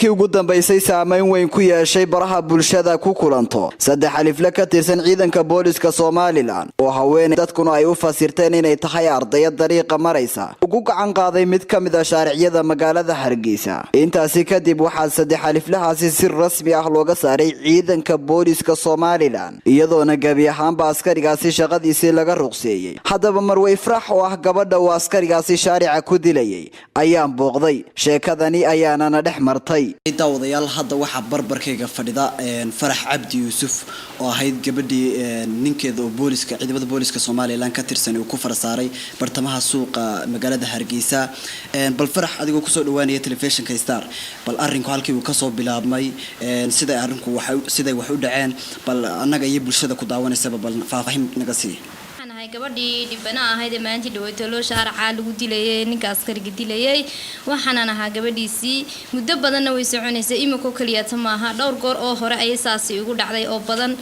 markii ugu dambeysay saameyn weyn ku yeeshay baraha bulshada ku kulanto saddex alifle ka tirsan ciidanka booliska Soomaaliland oo haweeney dadkuna ay u fasirteen inay tahay arday dariiqa maraysa ugu gacan qaaday mid kamid ah shaariciyada magaalada Hargeysa intaasi kadib waxaa saddex aliflahaasi si rasmi ah looga saaray ciidanka booliska Soomaaliland iyadoona gabi ahaanba askarigaasi shaqadiisii laga ruqseeyay haddaba Marwe Ifraax oo ah gabadha oo askarigaasi shaarica ku dilayay ayaan booqday sheekadani ayaana dhex martay daawadayaal hadda waxa barbarkayga fadhida Farax Cabdi Yuusuf oo ahayd gabadhii ninkeeda oo booliska ciidamada booliska Soomaaliland ka tirsan oo ku farsaaray bartamaha suuqa magaalada Hargeysa bal Farax adigoo ku soo dhawaanaya telefishinka Star bal arrinku halkii uu ka soo bilaabmay sida arrinku wax u dhaceen bal anaga iyo bulshada ku daawanaysa bal faahfaahin naga sii gabadhii dibana ahayd maanta dhawaato loo shaaraca lagu dilayay ninka askariga dilayay waxaan ahaa gabadhiisii muddo badan way soconaysay imiko kaliya maaha dhowr goor oo hore ay saasi ugu dhacday oo badan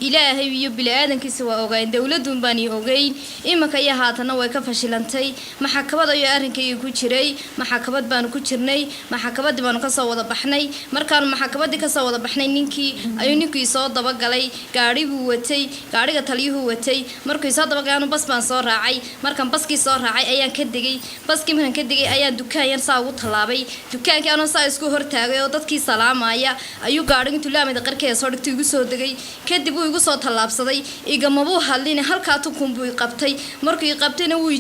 ilaahay iyo bilaadankiisa waa ogayn dawladdu baan ogayn imika iyo haatana way ka fashilantay maxkamad ay arrinkay ku jiray maxkamad baan ku jirnay maxkamad baan ka soo wada baxnay markaan maxkamadii ka soo wada baxnay ninkii soo daba galay gaarigu watay gaariga taliyuhu watay markii soo daba gaano bas baan soo raacay markaan baskii soo raacay ayaan ka digay baskii markaan ka digay ayaan dukaan yar saa ugu talaabay dukaankii aan saa isku hortaagay oo dadkii salaamaya ayuu gaarigu intuu laamida qarkeeda soo dhigtay ugu soo dagay kadib uu igu soo talaabsaday igamabuu hadlin halka tukunbu qabtay markii qabtayna wuu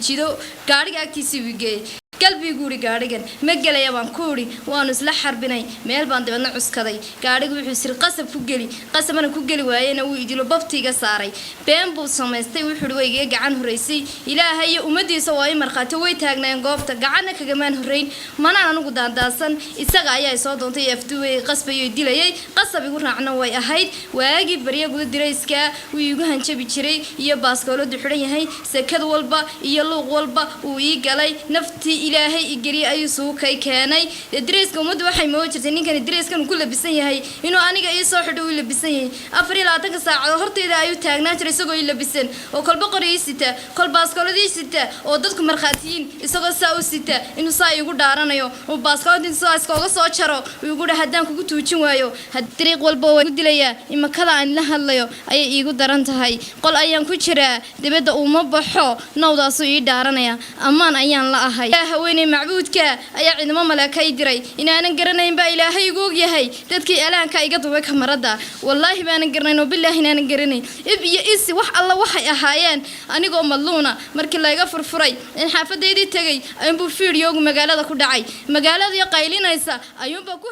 jiido gaariga agtiisa wigay qalbi guuri gaarigan ma galaya baan kuuri waan isla xarbinay meel baan dibadna cuskaday gaarigu wuxuu sir qasab ku gali qasabana ku gali waayeen uu idilo babtiga saaray been buu sameystay wuxuu wayga gacan horeysay ilaahay iyo umadiisa waa ay marqaato way taagnaan goobta gacan kaga maan horeyn mana anigu daandaasan isaga ayaa soo doontay afduway qasbayo dilayay qasab igu raacna way ahayd waagi bariya guud dirayska uu igu hanjabi jiray iyo baaskooladu xiran yahay sakad walba iyo luuq walba uu ii galay naftii ilaahay igari ayuu suukay keenay dresska umadu waxay moo jirtay ninkan dresskan ku labisan yahay inuu aniga ii soo xidho uu labisan yahay 24 saacadood horteeda ayuu taagnaan jiray isagoo ii labisan oo kolba qoriisita kolba baaskooladiisita oo dadku marxaatiyin isagoo saa u sita inuu saa igu dhaaranayo oo baaskooladiisa saa iskooga soo jaro ugu dhahdaan kugu tuujin waayo dariiq walba way dilaya imakada aan la hadlayo ay iigu daran tahay qol ayaan ku jiraa dibadda uma baxo nawdaas ii dhaaranaya amaan ayaan la ahay haweeney macbuudka ayaa ciidamo malaakay diray inaanan garanayn ba ilaahay ugu yahay dadkii alaanka iga duubay kamarada wallahi baanan garanayn oo billahi inaanan garanayn iyo is wax alla waxay ahaayeen anigoo madluuna markii la iga furfuray in xaafadeedii tagay ayuu fiidiyoogu magaalada ku dhacay magaalada qaylinaysa ayuu ba ku